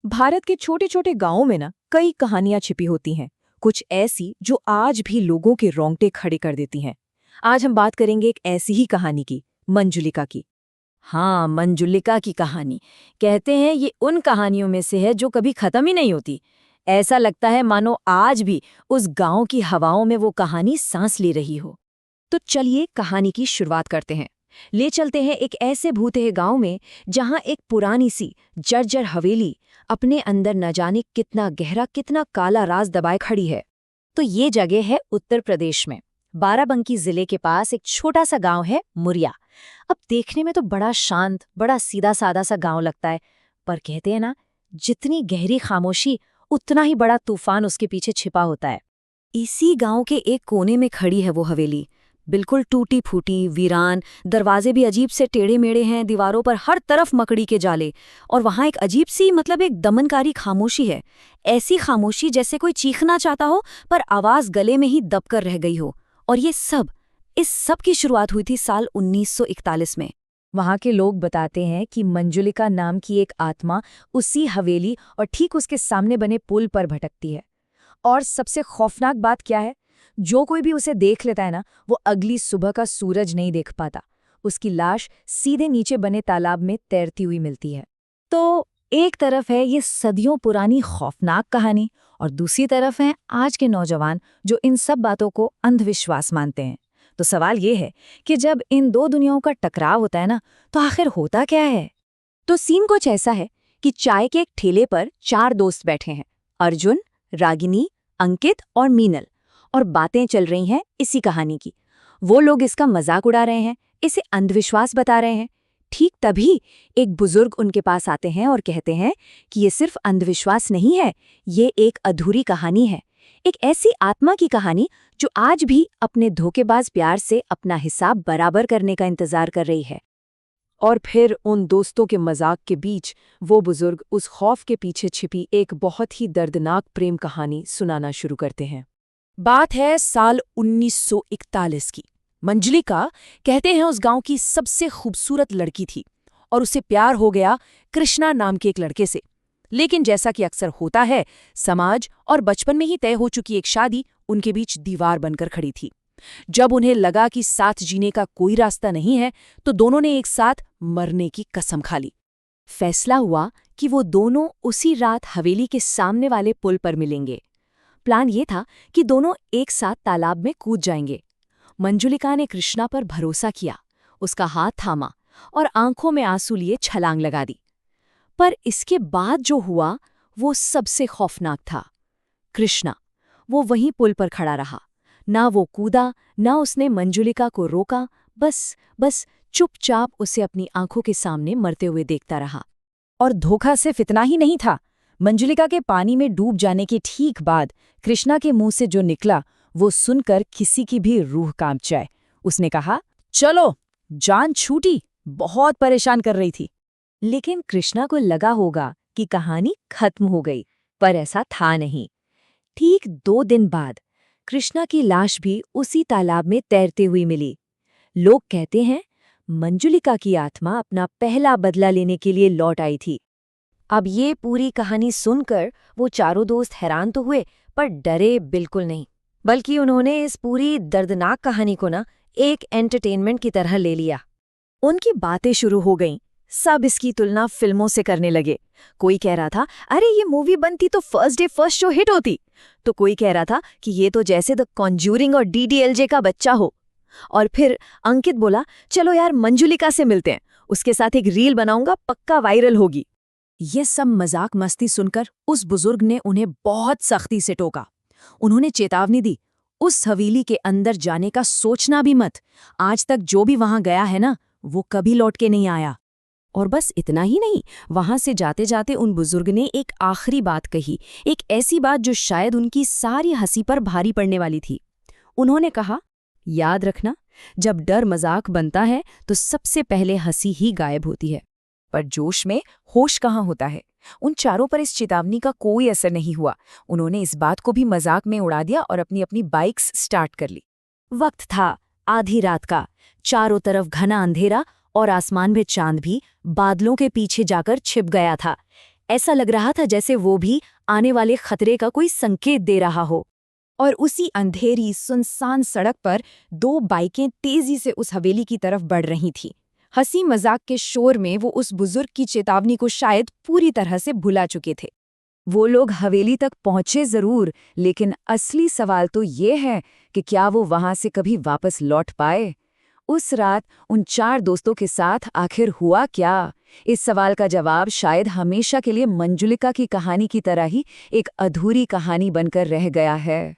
भारत के छोटे छोटे गांवों में ना कई कहानियां छिपी होती हैं। कुछ ऐसी जो आज भी लोगों के रोंगटे खड़े कर देती हैं। आज हम बात करेंगे एक ऐसी ही कहानी की, मंजुलिका की। हाँ, मंजुलिका की कहानी। कहते हैं ये उन कहानियों में से है जो कभी खत्म ही नहीं होती। ऐसा लगता है मानो आज भी उस गांव की हवाओं में वो कहानी सांस ले रही हो। तो चलिए कहानी की शुरुआत करते हैं। ले चलते हैं एक ऐसे भूतहे गांव में जहां एक पुरानी सी जर्जर हवेली अपने अंदर न जाने कितना गहरा कितना काला राज दबाए खड़ी है। तो ये जगह है उत्तर प्रदेश में, बाराबंकी जिले के पास एक छोटा सा गांव है मुरिया। अब देखने में तो बड़ा शांत, बड़ा सीधा सादा सा गांव लगता है, पर कहते हैं ना, जितनी गहरी खामोशी उतना ही बड़ा तूफान उसके पीछे छिपा होता है। इसी गांव के एक कोने में खड़ी है वो हवेली, बिल्कुल टूटी फूटी, वीरान। दरवाजे भी अजीब से टेढ़े मेढ़े हैं, दीवारों पर हर तरफ मकड़ी के जाले। और वहां एक अजीब सी, मतलब एक दमनकारी खामोशी है। ऐसी खामोशी जैसे कोई चीखना चाहता हो पर आवाज गले में ही दबकर रह गई हो। और इस सब की शुरुआत हुई थी साल 1941 में। वहां के लोग बताते हैं कि मंजुलिका नाम की एक आत्मा उसी हवेली और ठीक उसके सामने बने पुल पर भटकती है। और सबसे खौफनाक बात क्या है, जो कोई भी उसे देख लेता है ना, वो अगली सुबह का सूरज नहीं देख पाता। उसकी लाश सीधे नीचे बने तालाब में तैरती हुई मिलती है। तो एक तरफ है ये सदियों पुरानी खौफनाक कहानी, और दूसरी तरफ हैं आज के नौजवान जो इन सब बातों को अंधविश्वास मानते हैं। तो सवाल ये है कि जब इन दो दुनियाओं का टकराव होता है ना, तो आखिर होता क्या है। तो सीन कुछ ऐसा है कि चाय के एक ठेले पर 4 दोस्त बैठे हैं, अर्जुन, रागिनी, अंकित और मीनल। और बातें चल रही हैं इसी कहानी की। वो लोग इसका मजाक उड़ा रहे हैं, इसे अंधविश्वास बता रहे हैं। ठीक तभी एक बुजुर्ग उनके पास आते हैं और कहते हैं कि ये सिर्फ अंधविश्वास नहीं है, ये एक अधूरी कहानी है। एक ऐसी आत्मा की कहानी जो आज भी अपने धोखेबाज प्यार से अपना हिसाब बराबर करने का इंतजार कर रही है। और फिर उन दोस्तों के मजाक के बीच वो बुजुर्ग उस खौफ के पीछे छिपी एक बहुत ही दर्दनाक प्रेम कहानी सुनाना शुरू करते हैं। बात है साल 1941 की। मंजुलिका, कहते हैं, उस गांव की सबसे खूबसूरत लड़की थी और उसे प्यार हो गया कृष्णा नाम के एक लड़के से। लेकिन जैसा कि अक्सर होता है, समाज और बचपन में ही तय हो चुकी एक शादी उनके बीच दीवार बनकर खड़ी थी। जब उन्हें लगा कि साथ जीने का कोई रास्ता नहीं है, तो दोनों ने एक साथ मरने की कसम खा ली। फैसला हुआ कि वो दोनों उसी रात हवेली के सामने वाले पुल पर मिलेंगे। प्लान ये था कि दोनों एक साथ तालाब में कूद जाएंगे। मंजुलिका ने कृष्णा पर भरोसा किया, उसका हाथ थामा और आंखों में आंसू लिए छलांग लगा दी। पर इसके बाद जो हुआ वो सबसे खौफनाक था। कृष्णा, वो वहीं पुल पर खड़ा रहा। ना वो कूदा, ना उसने मंजुलिका को रोका, बस चुपचाप उसे अपनी आंखों के सामने मरते हुए देखता रहा। और धोखा सिर्फ इतना ही नहीं था। मंजुलिका के पानी में डूब जाने के ठीक बाद कृष्णा के मुंह से जो निकला, वो सुनकर किसी की भी रूह कांप जाए। उसने कहा, चलो, जान छूटी, बहुत परेशान कर रही थी। लेकिन कृष्णा को लगा होगा कि कहानी खत्म हो गई, पर ऐसा था नहीं। ठीक 2 दिन बाद कृष्णा की लाश भी उसी तालाब में तैरते हुई मिली। लोग कहते हैं मंजुलिका की आत्मा अपना पहला बदला लेने के लिए लौट आई थी। अब ये पूरी कहानी सुनकर वो चारों दोस्त हैरान तो हुए, पर डरे बिल्कुल नहीं, बल्कि उन्होंने इस पूरी दर्दनाक कहानी को ना एक एंटरटेनमेंट की तरह ले लिया। उनकी बातें शुरू हो गईं, सब इसकी तुलना फिल्मों से करने लगे। कोई कह रहा था, अरे ये मूवी बनती तो first day first show hit होती। तो कोई कह रहा था कि ये तो जैसे द कॉन्ज्यूरिंग और डीडीएलजे का बच्चा हो। और फिर अंकित बोला, चलो यार, मंजुलिका से मिलते हैं, उसके साथ एक रील बनाऊंगा, पक्का वायरल होगी। ये सब मजाक मस्ती सुनकर उस बुजुर्ग ने उन्हें बहुत सख्ती से टोका। उन्होंने चेतावनी दी, उस हवेली के अंदर जाने का सोचना भी मत। आज तक जो भी वहां गया है ना, वो कभी लौट के नहीं आया। और बस इतना ही नहीं, वहां से जाते जाते उन बुजुर्ग ने एक आखिरी बात कही, एक ऐसी बात जो शायद उनकी सारी हंसी पर भारी पड़ने वाली थी। उन्होंने कहा, याद रखना, जब डर मजाक बनता है तो सबसे पहले हंसी ही गायब होती है, पर जोश में होश कहाँ होता है। उन चारों पर इस चेतावनी का कोई असर नहीं हुआ। उन्होंने इस बात को भी मजाक में उड़ा दिया और अपनी अपनी बाइक्स स्टार्ट कर ली। वक्त था आधी रात का, चारों तरफ घना अंधेरा और आसमान में चांद भी बादलों के पीछे जाकर छिप गया था। ऐसा लग रहा था जैसे वो भी आने वाले खतरे का कोई संकेत दे रहा हो। और उसी अंधेरी सुनसान सड़क पर 2 बाइकें तेजी से उस हवेली की तरफ बढ़ रही थीं। हंसी मजाक के शोर में वो उस बुजुर्ग की चेतावनी को शायद पूरी तरह से भुला चुके थे। वो लोग हवेली तक पहुंचे जरूर, लेकिन असली सवाल तो ये है कि क्या वो वहां से कभी वापस लौट पाए। उस रात उन 4 दोस्तों के साथ आखिर हुआ क्या? इस सवाल का जवाब शायद हमेशा के लिए मंजुलिका की कहानी की तरह ही एक अधूरी कहानी बनकर रह गया है।